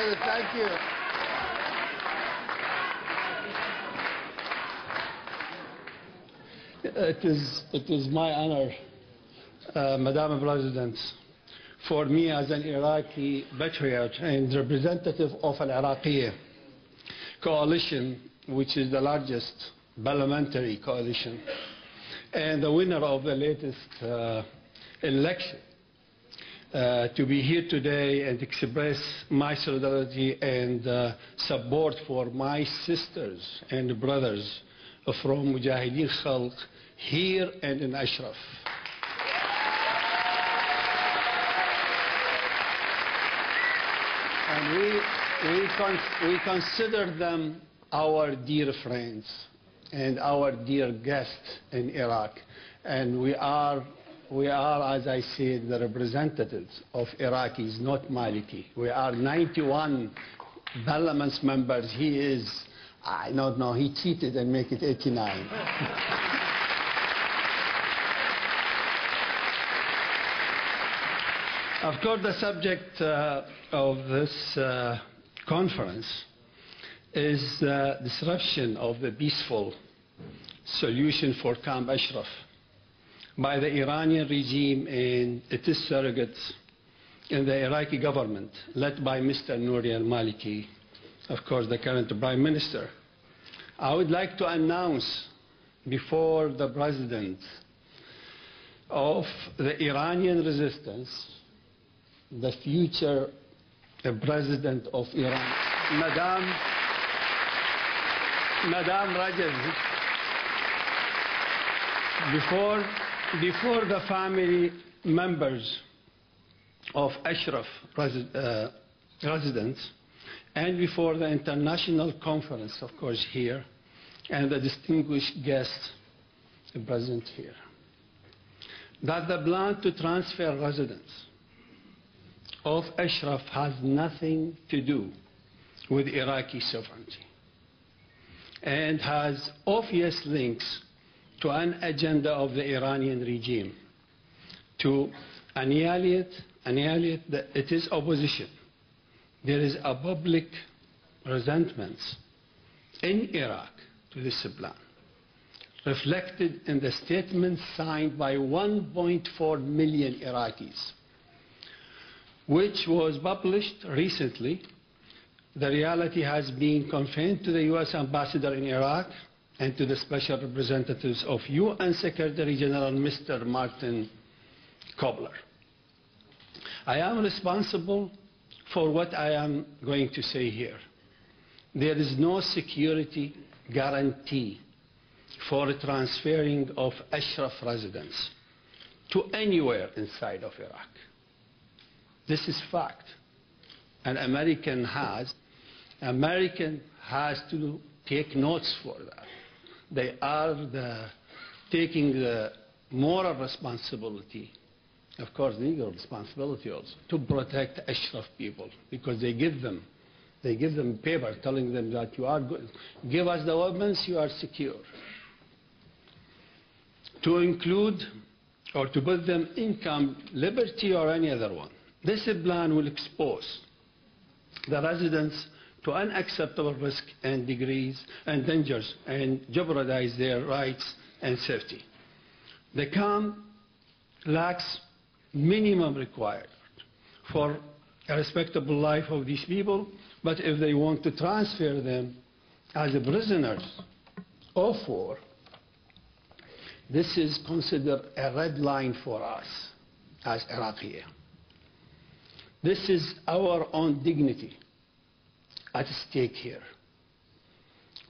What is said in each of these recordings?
you, thank you. It is my honor, Madam President, for me as an Iraqi patriot and representative of an Iraqi coalition, which is the largest parliamentary coalition, and the winner of the latest election, to be here today and express my solidarity and support for my sisters and brothers from Mujahideen Khalq here and in Ashraf. And we consider them our dear friends and our dear guests in Iraq. And we are, as I said, the representatives of Iraqis, not Maliki. We are 91 parliament members. He is, I don't know, he cheated and make it 89. Of course, the subject of this conference is the disruption of the peaceful solution for Camp Ashraf by the Iranian regime and its surrogates in the Iraqi government, led by Mr. Nouri al-Maliki, of course, the current Prime Minister. I would like to announce before the President of the Iranian resistance, the future President of Iran, Madam Rajab, before the family members of Ashraf residents, and before the international conference, of course, here, and the distinguished guest present here, that the plan to transfer residents of Ashraf has nothing to do with Iraqi sovereignty and has obvious links to an agenda of the Iranian regime to annihilate its opposition. There is a public resentment in Iraq to this plan, reflected in the statement signed by 1.4 million Iraqis, which was published recently. The reality has been conveyed to the U.S. ambassador in Iraq and to the special representatives of UN Secretary General Mr. Martin Kobler. I am responsible for what I am going to say here. There is no security guarantee for transferring of Ashraf residents to anywhere inside of Iraq. This is fact. And American has to take notes for that. They are taking the moral responsibility, of course legal responsibility also, to protect Ashraf people, because they give them paper telling them that you are good. Give us the weapons, you are secure. To include or to put them in Camp Liberty or any other one. This plan will expose the residents to unacceptable risk and degrees and dangers and jeopardize their rights and safety. The camp lacks minimum required for a respectable life of these people, but if they want to transfer them as prisoners of war, this is considered a red line for us as Iraqi. This is our own dignity at stake here.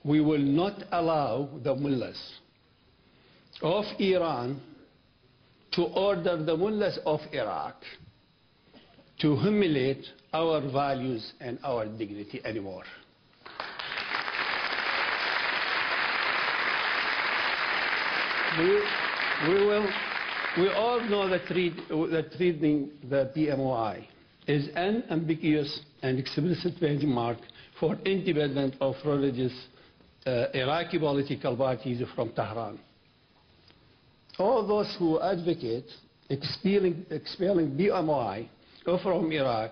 We will not allow the mullahs of Iran to order the mullahs of Iraq to humiliate our values and our dignity anymore. We all know that reading the PMOI is an ambiguous and explicit benchmark for independent of religious Iraqi political parties from Tehran. All those who advocate expelling PMOI from Iraq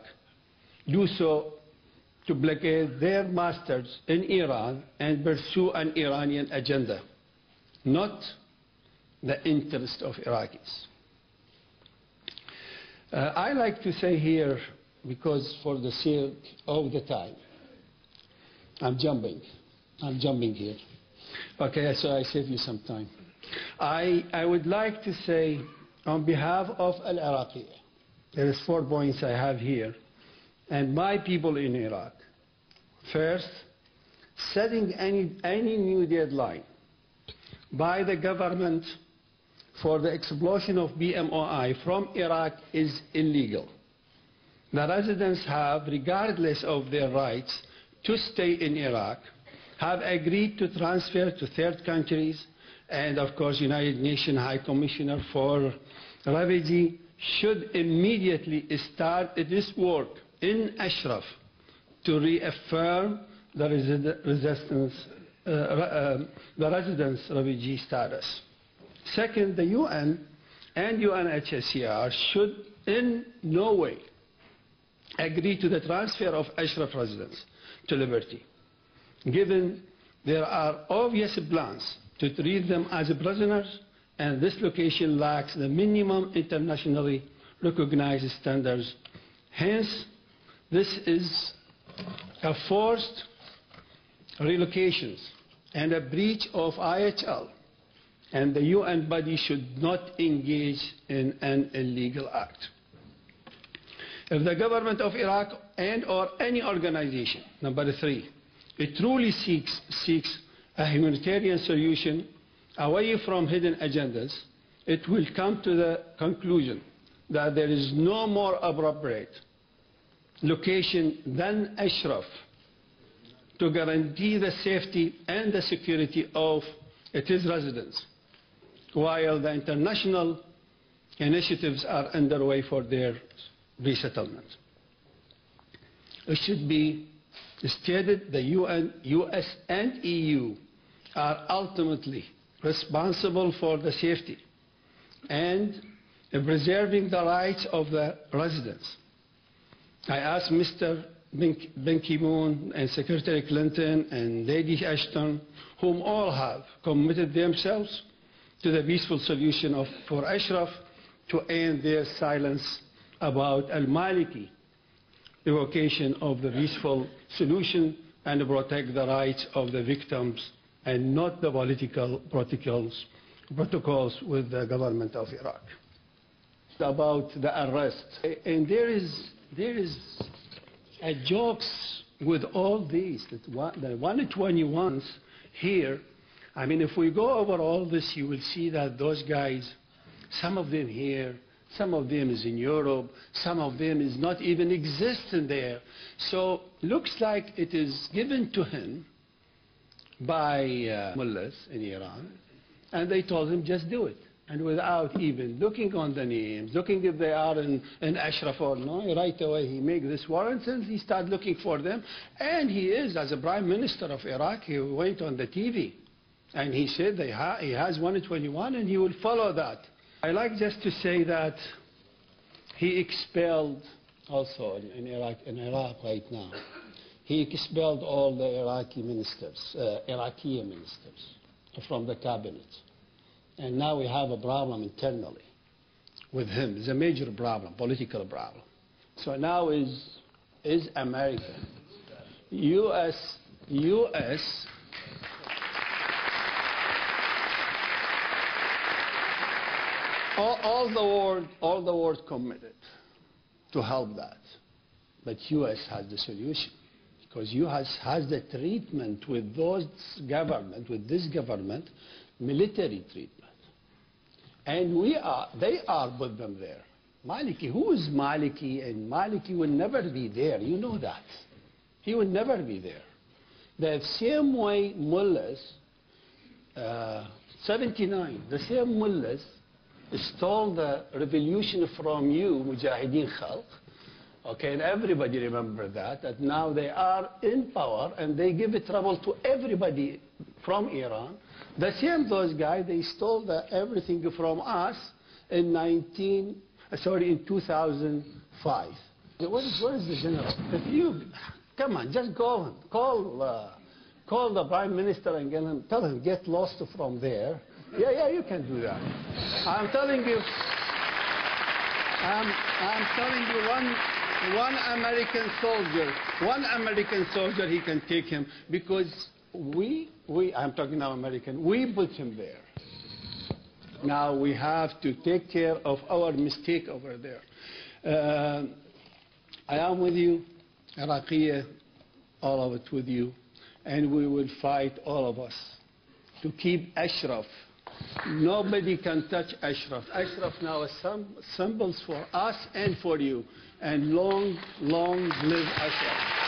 do so to blockade their masters in Iran and pursue an Iranian agenda, not the interest of Iraqis. I like to say here, because for the sake of the time, I'm jumping here. Okay, so I save you some time. I would like to say on behalf of Al-Iraqi, there is 4 points I have here, and my people in Iraq. First, setting any new deadline by the government for the expulsion of BMOI from Iraq is illegal. The residents have, regardless of their rights to stay in Iraq, have agreed to transfer to third countries, and of course United Nations High Commissioner for Refugees should immediately start this work in Ashraf to reaffirm the residents' refugee status. Second, the UN and UNHCR should in no way agree to the transfer of Ashraf residents to Liberty, given there are obvious plans to treat them as prisoners, and this location lacks the minimum internationally recognized standards. Hence, this is a forced relocations and a breach of IHL, and the UN body should not engage in an illegal act. If the government of Iraq and or any organization, number 3, it truly seeks a humanitarian solution away from hidden agendas, it will come to the conclusion that there is no more appropriate location than Ashraf to guarantee the safety and the security of its residents, while the international initiatives are underway for their resettlement. It should be stated the UN, US and EU are ultimately responsible for the safety and preserving the rights of the residents. I asked Mr. Ban Ki-moon and Secretary Clinton and Lady Ashton, whom all have committed themselves to the peaceful solution for Ashraf, to end their silence about Al-Maliki evocation of the peaceful solution and protect the rights of the victims and not the political protocols with the government of Iraq. About the arrest. And there is a jokes with all these. The 121s here, I mean, if we go over all this, you will see that those guys, some of them here, some of them is in Europe, some of them is not even existing there. So looks like it is given to him by mullahs in Iran, and they told him just do it. And without even looking on the names, looking if they are in Ashraf or not, right away he makes this warrant and he starts looking for them. And he is, as a prime minister of Iraq, he went on the TV and he said he has 121 and he will follow that. I like just to say that he expelled also in Iraq right now, he expelled all the Iraqi ministers from the cabinet. And now we have a problem internally with him. It's a major problem, political problem. So now is America, US, all the world committed to help that. But US has the solution, because US has the treatment with this government, military treatment. And they are with them there. Maliki, who is Maliki? And Maliki will never be there. You know that. He will never be there. The same way mullahs, 79, the same mullahs stole the revolution from you, Mujahideen Khalq. Okay, and everybody remember that now they are in power and they give trouble to everybody from Iran. The same those guys, they stole everything from us in 2005. What is the general? Come on, just go. Call the Prime Minister and tell him, get lost from there. Yeah, you can do that. I'm telling you, one American soldier, he can take him because I'm talking now American, we put him there. Now we have to take care of our mistake over there. I am with you, Iraqi, all of it with you, and we will fight, all of us, to keep Ashraf. Nobody can touch Ashraf. Ashraf now is symbols for us and for you. And long live Ashraf.